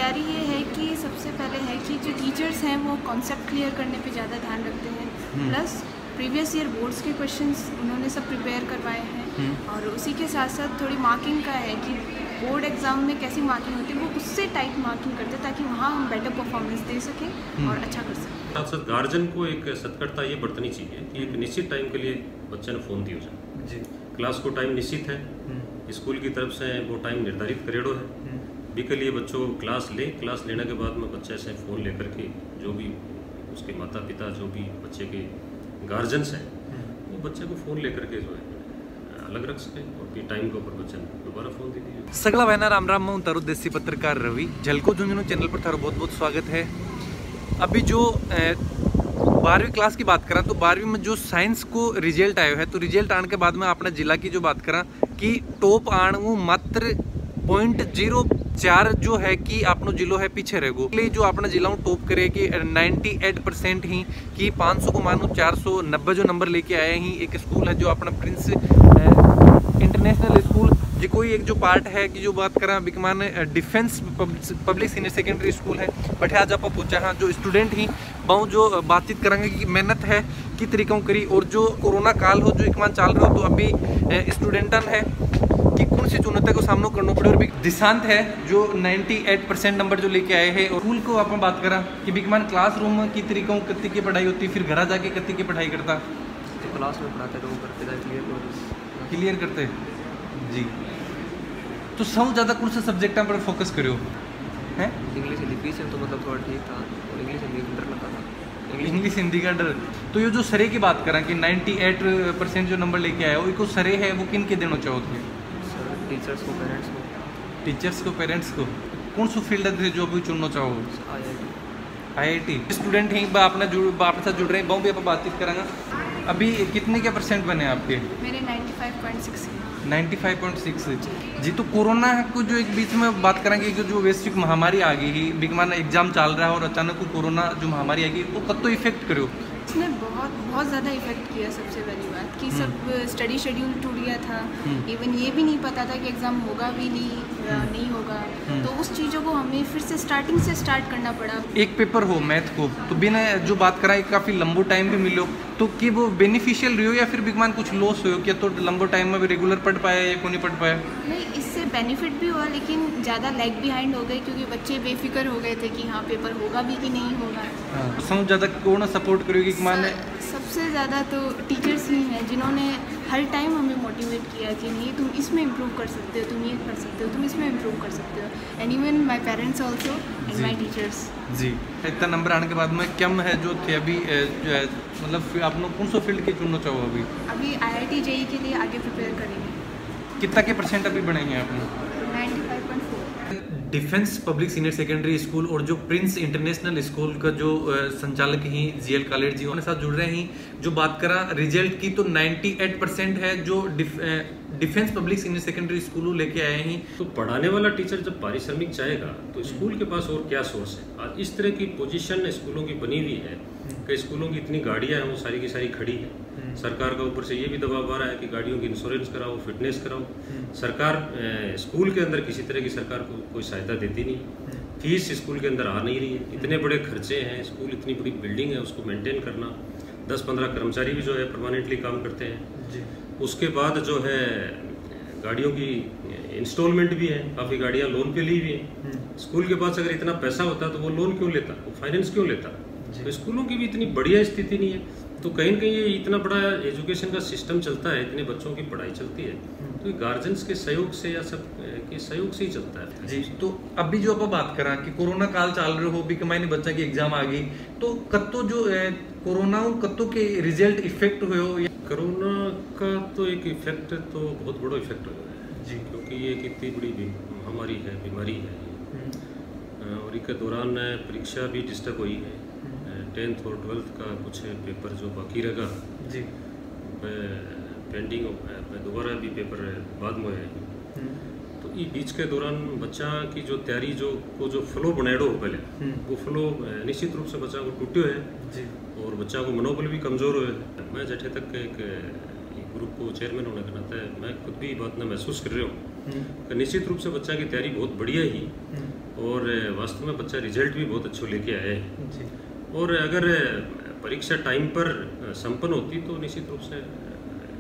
तैयारी ये है कि सबसे पहले है कि जो टीचर्स हैं वो कॉन्सेप्ट क्लियर करने पे ज़्यादा ध्यान रखते हैं, प्लस प्रीवियस ईयर बोर्ड्स के क्वेश्चंस उन्होंने सब प्रिपेयर करवाए हैं, और उसी के साथ साथ थोड़ी मार्किंग का है कि बोर्ड एग्ज़ाम में कैसी मार्किंग होती है वो उससे टाइप मार्किंग करते हैं ताकि वहाँ हम बेटर परफॉर्मेंस दे सकें और अच्छा कर सकें। साथ साथ गार्जियन को एक सतर्कता ये बरतनी चाहिए कि एक निश्चित टाइम के लिए बच्चे ने फ़ोन दिया जाए जी। क्लास को टाइम निश्चित है, स्कूल की तरफ से वो टाइम निर्धारित करेडो है बी के लिए बच्चों क्लास ले, क्लास लेने के बाद में बच्चे से फ़ोन लेकर के जो भी उसके माता पिता जो भी बच्चे के गार्जियंस हैं वो बच्चे को फ़ोन लेकर के जो है अलग रख सकें और फिर टाइम के ऊपर बच्चे दोबारा फ़ोन दे दीजिए। सगला बहना राम राम, मैं तारू देसी पत्रकार रवि झलको झुंझुनू चैनल पर थारा बहुत बहुत स्वागत है। अभी जो 12वीं क्लास की बात करा तो 12वीं में जो साइंस को रिजल्ट आयो है तो रिजल्ट आने के बाद में अपने जिला की जो बात करा कि टॉप आण वो मात्र 0.04 जो है कि अपनो जिलो है पीछे रहेगो, इसलिए जो अपना जिला टॉप करे कि 98% ही कि 500 को मानो 490 जो नंबर लेके आए ही। एक स्कूल है जो अपना प्रिंस इंटरनेशनल स्कूल जी, कोई एक जो पार्ट है कि जो बात करा बिकमान defence public senior secondary school है बट आज आप पूछा हाँ जो स्टूडेंट ही बहु जो बातचीत करेंगे कि मेहनत है कि तरीकों करी और जो कोरोना काल हो जो एक मान चल रहा हो तो अभी स्टूडेंटन है कि कौन सी चुनौती को सामना करना पड़े। और भी दिशांत है जो 98% नंबर जो लेके आए हैं। और स्कूल को आप बात करा कि बिकमान क्लासरूम की तरीकों कत्ती की पढ़ाई होती फिर घर जाके कत्ती की पढ़ाई करता क्लास में पढ़ाते तो वो करते क्लियर करते जी। तो सब ज़्यादा कौन से सब्जेक्टा पर फोकस करो हैं? इंग्लिश हिंदी पीस तो मतलब थोड़ा ठीक था और इंग्लिश हिंदी डर लगता था। इंग्लिश हिंदी का डर। तो ये जो सरे की बात करें कि 98% जो नंबर लेके आया वो सरे है वो किन के देना चाहोगे? टीचर्स को, पेरेंट्स को। टीचर्स को, पेरेंट्स को। कौन सा फील्ड है जो अभी चुनना चाहो? IIT। स्टूडेंट ही आपने आपके साथ जुड़ रहे हैं, बहुत भी आप बातचीत करेंगे। अभी कितने के % बने आपके? मेरे 95.6 95.6 जी। तो कोरोना को जो एक बीच में बात करेंगे कि जो वैश्विक महामारी आ गई ही बिकमान एग्जाम चल रहा है और अचानक को कोरोना जो महामारी आ गई वो कब तो इफेक्ट करो? इसने बहुत ज़्यादा इफेक्ट किया। सबसे पहली बात कि सब स्टडी शेड्यूल टूट गया था, इवन ये भी नहीं पता था कि एग्ज़ाम होगा भी नहीं होगा, तो उस चीज़ों को हमें फिर से स्टार्टिंग से स्टार्ट करना पड़ा। एक पेपर हो मैथ को तो बिना जो बात करा काफ़ी लंबो टाइम भी मिलो तो कि वो बेनिफिशियल रही हो या फिर बिकमान कुछ लॉस हो क्या? तो लंबो टाइम में भी रेगुलर पढ़ पाया या को नहीं पढ़ पाया? नहीं, इससे बेनिफिट भी हुआ लेकिन ज़्यादा लैग बिहाइंड हो गए क्योंकि बच्चे बेफिक्र हो गए थे कि हाँ पेपर होगा भी कि नहीं होगा। हाँ, समझ ज़्यादा कौन सपोर्ट करोगी कि मान सबसे ज़्यादा तो टीचर्स ही हैं जिन्होंने हर टाइम हमें मोटिवेट किया कि नहीं तुम इसमें इम्प्रूव कर सकते हो, तुम ये कर सकते हो, तुम इसमें इम्प्रूव कर सकते हो। And even my parents also and my teachers ji. इतना नंबर आने के बाद में कम है जो थे अभी जो है मतलब आप लोग कौन सा फील्ड के चुनना चाहो? अभी IIT JEE के लिए आगे प्रिपेयर करेंगे। कितना के % अभी बने हैं आपने? 95.4। Defence public senior secondary school और जो प्रिंस इंटरनेशनल स्कूल का जो संचालक ही GL कॉलेज जी उनके साथ जुड़ रहे हैं। जो बात करा रिजल्ट की तो 98% है जो defence public senior secondary school लेके आए हैं। तो पढ़ाने वाला टीचर जब पारिश्रमिक चाहेगा तो स्कूल के पास और क्या सोर्स है? आज इस तरह की पोजीशन स्कूलों की बनी हुई है कि स्कूलों की इतनी गाड़ियां हैं वो सारी की सारी खड़ी है। सरकार का ऊपर से ये भी दबाव आ रहा है कि गाड़ियों की इंश्योरेंस कराओ, फिटनेस कराओ। सरकार स्कूल के अंदर किसी तरह की सरकार को कोई सहायता देती नहीं, फीस स्कूल के अंदर आ नहीं रही है, इतने बड़े खर्चे हैं, स्कूल इतनी बड़ी बिल्डिंग है उसको मेंटेन करना, 10-15 कर्मचारी भी जो है परमानेंटली काम करते हैं। उसके बाद जो है गाड़ियों की इंस्टॉलमेंट भी है, काफ़ी गाड़ियाँ लोन पे ली हुई हैं। स्कूल के पास अगर इतना पैसा होता तो वो लोन क्यों लेता, वो फाइनेंस क्यों लेता? तो स्कूलों की भी इतनी बढ़िया स्थिति नहीं है। तो कहीं न कहीं ये इतना बड़ा एजुकेशन का सिस्टम चलता है, इतने बच्चों की पढ़ाई चलती है तो गार्जियंस के सहयोग से या सब के सहयोग से ही चलता है जी। तो अभी जो आप बात करा कि कोरोना काल चल रहे हो भी कमाई बच्चा की एग्जाम आ गई तो कत्तो जो कोरोना कत्तो के रिजल्ट इफेक्ट हुए हो? कोरोना का तो एक इफेक्ट तो बहुत बड़ा इफेक्ट हुआ है जी, क्योंकि ये कितनी बड़ी महामारी है, बीमारी है और इसके दौरान परीक्षा भी डिस्टर्ब हुई है। 10th और 12th का कुछ पेपर जो बाकी रहेगा जी पेंडिंग दोबारा भी पेपर बाद में है। तो ये बीच के दौरान बच्चा की जो तैयारी जो फ्लो बनाएडो हो पहले वो फ्लो निश्चित रूप से बच्चा को टूटियो है जी। और बच्चा को मनोबल भी कमज़ोर हुए। मैं जैसे तक एक ग्रुप को चेयरमैन होने के नाते मैं खुद भी बात ना महसूस कर रहा हूँ कि निश्चित रूप से बच्चा की तैयारी बहुत बढ़िया ही और वास्तव में बच्चा रिजल्ट भी बहुत अच्छे लेके आए हैं जी। और अगर परीक्षा टाइम पर संपन्न होती तो निश्चित रूप से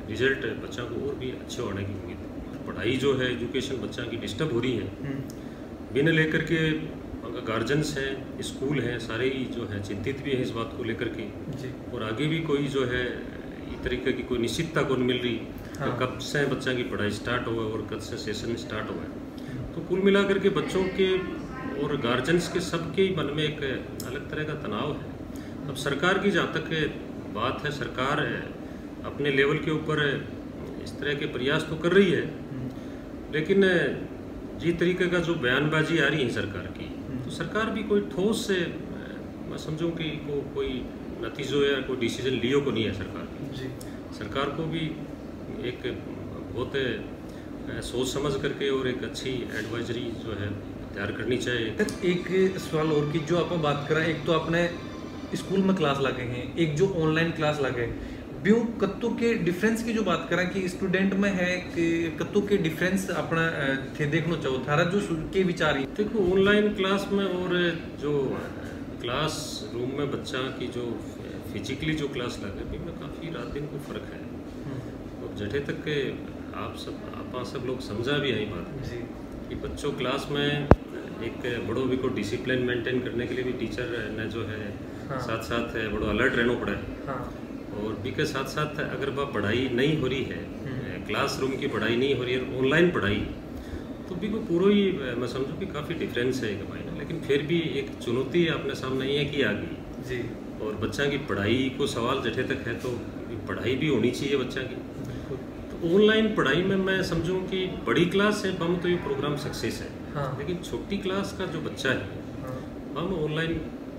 रिजल्ट बच्चा को और भी अच्छे होने की उम्मीद है। पढ़ाई जो है एजुकेशन बच्चा की डिस्टर्ब हो रही है, बिना लेकर के गार्जियंस हैं, स्कूल हैं, सारे ही जो है चिंतित भी हैं इस बात को लेकर के जी। और आगे भी कोई जो है इस तरीके की कोई निश्चितता को नहीं मिल रही। हाँ। तो कब से बच्चा की पढ़ाई स्टार्ट हुआ और कब से सेशन स्टार्ट हुआ। तो कुल मिलाकर के बच्चों के और गार्जियंस के सबके ही मन में एक अलग तरह का तनाव है। अब सरकार की जहाँ तक बात है, सरकार अपने लेवल के ऊपर इस तरह के प्रयास तो कर रही है, लेकिन जिस तरीके का जो बयानबाजी आ रही है सरकार की, तो सरकार भी कोई ठोस से मैं समझूं कि कोई नतीजों या कोई डिसीजन लियो को नहीं है सरकार की। जी। सरकार को भी एक बहुत सोच समझ करके और एक अच्छी एडवाइजरी जो है तैयार करनी चाहिए। सर एक सवाल और कि जो आप बात कर रहे हैं, एक तो आपने स्कूल में क्लास लगे हैं, एक जो ऑनलाइन क्लास लगे, ब्यू कत्तों के डिफरेंस की जो बात करें कि स्टूडेंट में है कि कत्तों के डिफरेंस अपना थे देखना चाहो थारा जो के विचार ही। देखो ऑनलाइन क्लास में और जो क्लास रूम में बच्चा की जो फिजिकली जो क्लास लगे भी में काफ़ी रात दिन को फ़र्क है और जठे तक के आप सब लोग समझा भी यही बात जी कि बच्चों क्लास में एक बड़ों भी को डिसिप्लिन मेंटेन करने के लिए भी टीचर ने जो है हाँ। साथ साथ बड़ो अलर्ट रहना पड़ा है। हाँ। और भी के साथ साथ अगर वह पढ़ाई नहीं हो रही है, क्लासरूम की पढ़ाई नहीं हो रही है, ऑनलाइन पढ़ाई, तो भी को पूरा ही मैं समझूँ कि काफ़ी डिफरेंस है एक भाई ना। लेकिन फिर भी एक चुनौती अपने सामने ये की आ गई जी। और बच्चा की पढ़ाई को सवाल जठे तक है तो पढ़ाई भी होनी चाहिए बच्चा की। तो ऑनलाइन पढ़ाई में मैं समझूँ कि बड़ी क्लास है हम तो ये प्रोग्राम सक्सेस है। हाँ। लेकिन छोटी क्लास का जो बच्चा है हाँ। हम ऑनलाइन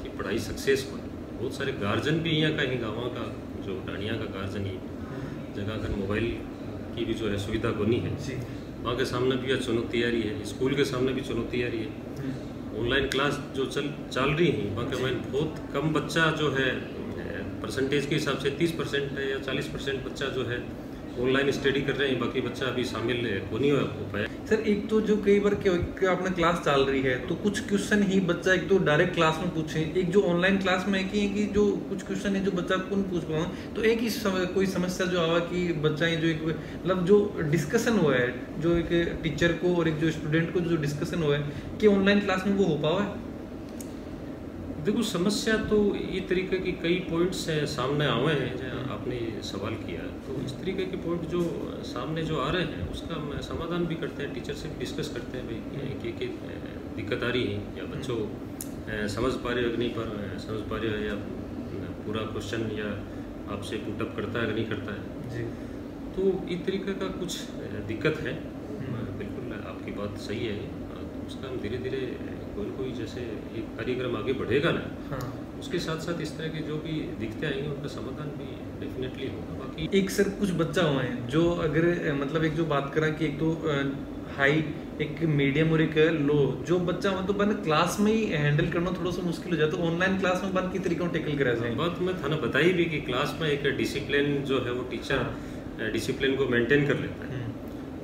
की पढ़ाई सक्सेस को बहुत सारे गार्जियन भी यहाँ का ही गाँव का जो डानिया का गार्जियन ही जगह अगर मोबाइल की भी जो है सुविधा कोनी है, जी। वहाँ के सामने भी यह चुनौती आ रही है, स्कूल के सामने भी चुनौती आ रही है। ऑनलाइन क्लास जो चल रही है वहाँ के में बहुत कम बच्चा जो है परसेंटेज के हिसाब से 30% या 40% बच्चा जो है ऑनलाइन स्टडी कर रहे हैं, बाकी बच्चा अभी शामिल को नहीं हो पाया। सर एक तो जो कई बार क्या अपना क्लास चल रही है तो कुछ क्वेश्चन ही बच्चा एक तो डायरेक्ट क्लास में पूछे, एक जो ऑनलाइन क्लास में है कि जो कुछ क्वेश्चन है जो बच्चा कौन पूछ पाओ, तो एक ही कोई समस्या जो आवा कि बच्चा जो एक मतलब जो डिस्कशन हुआ है जो एक टीचर को और एक जो स्टूडेंट को जो डिस्कशन हुआ है कि ऑनलाइन क्लास में वो हो पावा है। देखो समस्या तो ये तरीके की कई पॉइंट्स सामने आए हैं जो आपने सवाल किया, तो इस तरीके के पॉइंट जो सामने जो आ रहे हैं उसका हम समाधान भी करते हैं, टीचर से भी डिस्कस करते हैं भाई कि दिक्कत आ रही है या बच्चों समझ पा रहे हो कि नहीं समझ पा रहे हो या पूरा क्वेश्चन या आपसे पुटअप करता है कि नहीं करता है जी। तो इस तरीके का कुछ दिक्कत है। बिल्कुल आपकी बात सही है, उसका हम धीरे धीरे कोई जैसे एक कार्यक्रम आगे बढ़ेगा ना, हाँ। उसके साथ साथ इस तरह के जो भी दिक्कतें आएंगी उनका समाधान भी डेफिनेटली होगा। बाकी एक सर कुछ बच्चा हुए हैं जो अगर मतलब एक जो बात करा कि एक तो हाई एक मीडियम और एक लो जो बच्चा मतलब तो बन क्लास में ही हैंडल करना थोड़ा सा मुश्किल हो जाता है, तो ऑनलाइन क्लास में बन की तरीका टेकल करा जाए। बात मैं थाना बताई भी कि क्लास में एक डिसिप्लिन जो है वो टीचर डिसिप्लिन को मेंटेन कर लेता है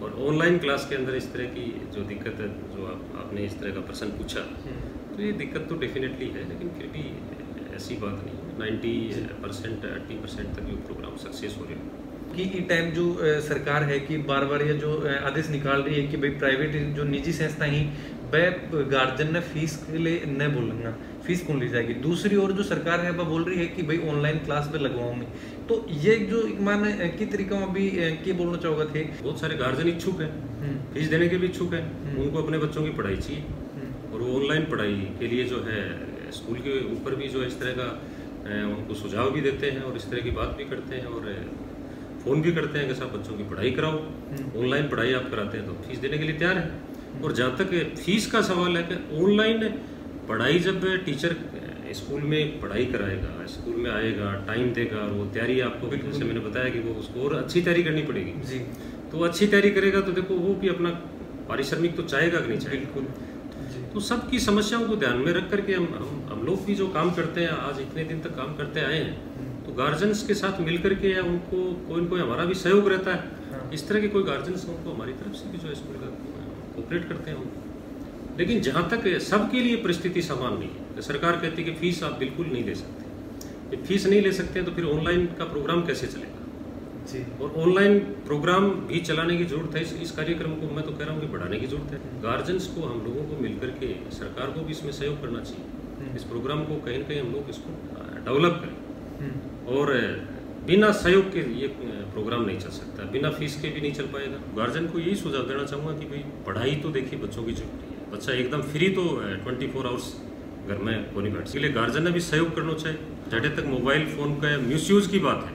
और ऑनलाइन क्लास के अंदर इस तरह की जो दिक्कत है जो आपने इस तरह का प्रश्न पूछा, तो ये दिक्कत तो डेफिनेटली है, लेकिन फिर भी ऐसी बात नहीं है 90% 80% तक ये प्रोग्राम सक्सेस हो रहे हैं कि ये टाइम जो सरकार है कि बार बार ये जो आदेश निकाल रही है कि भाई प्राइवेट जो निजी संस्था ही वह गार्जियन ने फीस के लिए न बोलूँगा, फीस कौन ली जाएगी। दूसरी ओर जो सरकार है वह बोल रही है कि भाई ऑनलाइन क्लास पे लगवाऊँ मैं, तो ये जो एक मान की तरीका में अभी क्या बोलना चाहोगे थे। बहुत सारे गार्जियन इच्छुक हैं, फीस देने के भी इच्छुक हैं, उनको अपने बच्चों की पढ़ाई चाहिए और वो ऑनलाइन पढ़ाई के लिए जो है स्कूल के ऊपर भी जो इस तरह का उनको सुझाव भी देते हैं और इस तरह की बात भी करते हैं और फ़ोन भी करते हैं कि साहब बच्चों की पढ़ाई कराओ, ऑनलाइन पढ़ाई आप कराते हैं तो फीस देने के लिए तैयार है। और जहाँ तक फीस का सवाल है कि ऑनलाइन पढ़ाई जब टीचर स्कूल में पढ़ाई कराएगा, स्कूल में आएगा, टाइम देगा और वो तैयारी आपको जैसे मैंने बताया कि वो उसको और अच्छी तैयारी करनी पड़ेगी जी। तो वो अच्छी तैयारी करेगा तो देखो वो भी अपना पारिश्रमिक तो चाहेगा कि नहीं चाहेगा। बिल्कुल। तो सबकी समस्याओं को ध्यान में रख करके हम लोग भी जो काम करते हैं आज इतने दिन तक काम करते आए हैं, तो गार्जियंस के साथ मिल करके या उनको कोई न कोई हमारा भी सहयोग रहता है, इस तरह के कोई गार्जियंस उनको हमारी तरफ से भी जो है स्कूल का कोऑपरेट करते हैं। लेकिन जहाँ तक सबके लिए परिस्थिति समान नहीं है, तो सरकार कहती है कि फीस आप बिल्कुल नहीं ले सकते। जब फीस नहीं ले सकते तो फिर ऑनलाइन का प्रोग्राम कैसे चलेगा जी। और ऑनलाइन प्रोग्राम भी चलाने की जरूरत है। इस कार्यक्रम को मैं तो कह रहा हूँ कि बढ़ाने की जरूरत है। गार्जियंस को, हम लोगों को मिलकर के सरकार को भी इसमें सहयोग करना चाहिए। इस प्रोग्राम को कहीं ना कहीं हम लोग इसको डेवलप करें, और बिना सहयोग के ये प्रोग्राम नहीं चल सकता, बिना फीस के भी नहीं चल पाएगा। गार्जियन को यही सुझाव देना चाहूँगा कि भाई पढ़ाई तो देखिए बच्चों की जरूरी है। बच्चा एकदम फ्री तो 24 आवर्स घर में को नहीं बैठ, इसलिए गार्जियन ने भी सहयोग करना चाहिए। जहाँ तक मोबाइल फ़ोन का मिसयूज़ की बात है,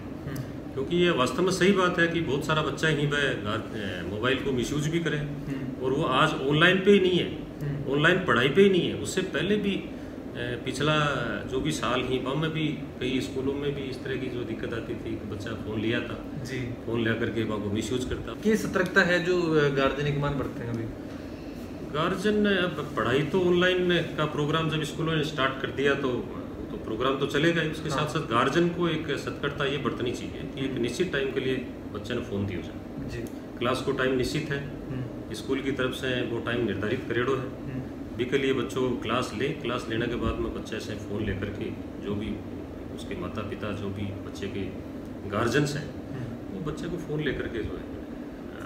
क्योंकि ये वास्तव में सही बात है कि बहुत सारा बच्चा ही वह मोबाइल को मिसयूज भी करे, और वो आज ऑनलाइन पे ही नहीं है, ऑनलाइन पढ़ाई पे ही नहीं है। उससे पहले भी पिछला जो भी साल ही वहाँ में भी कई स्कूलों में भी इस तरह की जो दिक्कत आती थी कि बच्चा फ़ोन लिया था जी, फ़ोन ले करके वहाँ को मिसयूज करता। ये सतर्कता है जो गार्जियन एक मान बढ़ते हैं अभी। गार्जियन ने अब पढ़ाई तो ऑनलाइन का प्रोग्राम जब स्कूलों ने स्टार्ट कर दिया तो प्रोग्राम तो चलेगा ही, उसके साथ साथ गार्जियन को एक सतर्कता ये बरतनी चाहिए कि एक निश्चित टाइम के लिए बच्चे ने फ़ोन दिया जाए जी। क्लास को टाइम निश्चित है, स्कूल की तरफ से वो टाइम निर्धारित करेड़ो है भी के लिए बच्चों क्लास ले, क्लास लेने के बाद में बच्चे से फ़ोन लेकर के जो भी उसके माता पिता, जो भी बच्चे के गार्जियंस हैं, वो बच्चे को फ़ोन लेकर के जो है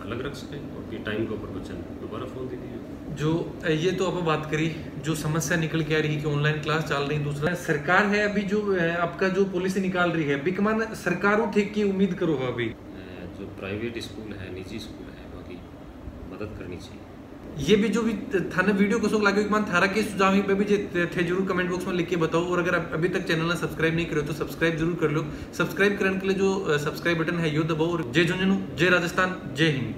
अलग रख सकें, और फिर टाइम के ऊपर बच्चे ने दोबारा फ़ोन दे दिया। जो ये तो आप बात करी, जो समस्या निकल के आ रही है कि ऑनलाइन क्लास चल रही है। दूसरा सरकार है अभी जो आपका जो पॉलिसी निकाल रही है, बिकमान सरकारों थे की उम्मीद करो अभी जो प्राइवेट स्कूल है, निजी स्कूल है, बाकी मदद करनी चाहिए। ये भी जो भी थाने वीडियो को सोच लगे मान थारा के सुझाव ही पे भी थे जरूर कमेंट बॉक्स में लिख के बताओ, और अगर अभी तक चैनल ने सब्सक्राइब नहीं करे तो सब्सक्राइब जरूर कर लो। सब्सक्राइब करने के लिए जो सब्सक्राइब बटन है यो दबाओ, और जय झुंझुनू, जय राजस्थान, जय हिंद।